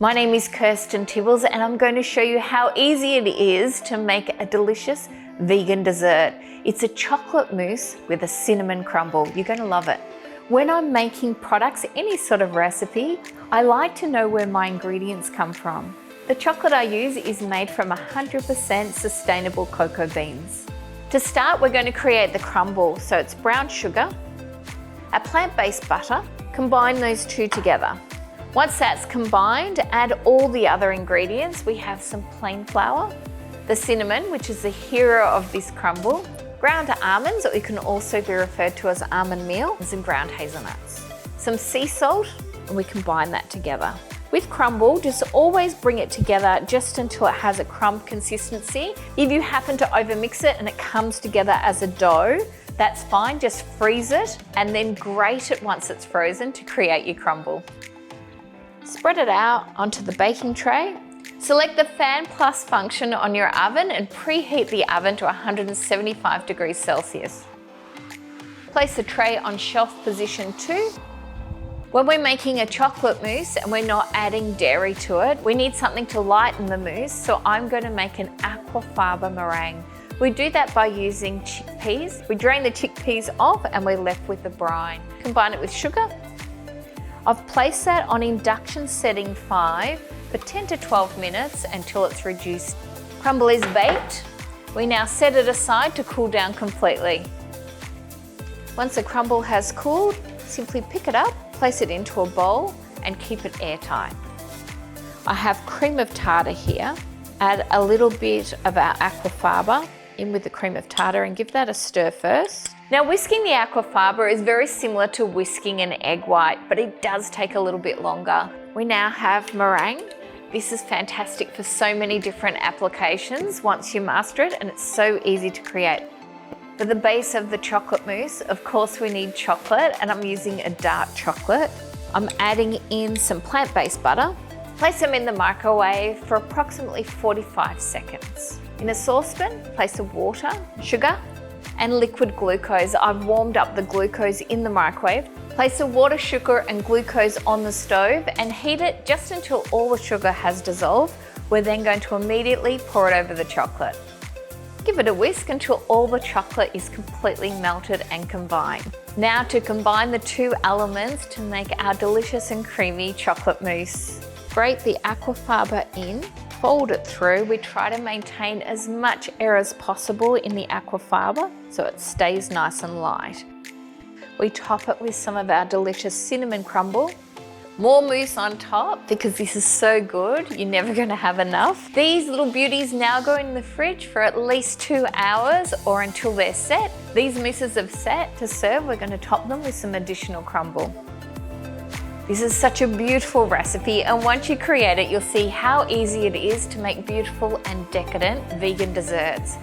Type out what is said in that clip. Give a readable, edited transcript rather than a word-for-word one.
My name is Kirsten Tibballs and I'm going to show you how easy it is to make a delicious vegan dessert. It's a chocolate mousse with a cinnamon crumble. You're going to love it. When I'm making products, any sort of recipe, I like to know where my ingredients come from. The chocolate I use is made from 100% sustainable cocoa beans. To start, we're going to create the crumble. So it's brown sugar, a plant-based butter. Combine those two together. Once that's combined, add all the other ingredients. We have some plain flour, the cinnamon, which is the hero of this crumble, ground almonds, or it can also be referred to as almond meal, and some ground hazelnuts, some sea salt, and we combine that together. With crumble, just always bring it together just until it has a crumb consistency. If you happen to overmix it and it comes together as a dough, that's fine, just freeze it and then grate it once it's frozen to create your crumble. Spread it out onto the baking tray. Select the Fan Plus function on your oven and preheat the oven to 175 degrees Celsius. Place the tray on shelf position 2. When we're making a chocolate mousse and we're not adding dairy to it, we need something to lighten the mousse, so I'm going to make an aquafaba meringue. We do that by using chickpeas. We drain the chickpeas off and we're left with the brine. Combine it with sugar. I've placed that on induction setting 5 for 10 to 12 minutes until it's reduced. Crumble is baked. We now set it aside to cool down completely. Once the crumble has cooled, simply pick it up, place it into a bowl and keep it airtight. I have cream of tartar here. Add a little bit of our aquafaba in with the cream of tartar and give that a stir first. Now, whisking the aquafaba is very similar to whisking an egg white, but it does take a little bit longer. We now have meringue. This is fantastic for so many different applications once you master it, and it's so easy to create. For the base of the chocolate mousse, of course we need chocolate, and I'm using a dark chocolate. I'm adding in some plant-based butter. Place them in the microwave for approximately 45 seconds. In a saucepan, place the water, sugar, and liquid glucose. I've warmed up the glucose in the microwave. Place the water, sugar, and glucose on the stove and heat it just until all the sugar has dissolved. We're then going to immediately pour it over the chocolate. Give it a whisk until all the chocolate is completely melted and combined. Now to combine the two elements to make our delicious and creamy chocolate mousse. Grate the aquafaba in, fold it through. We try to maintain as much air as possible in the aquafaba so it stays nice and light. We top it with some of our delicious cinnamon crumble. More mousse on top because this is so good, you're never going to have enough. These little beauties now go in the fridge for at least 2 hours or until they're set. These mousses are set to serve. We're going to top them with some additional crumble. This is such a beautiful recipe, and once you create it, you'll see how easy it is to make beautiful and decadent vegan desserts.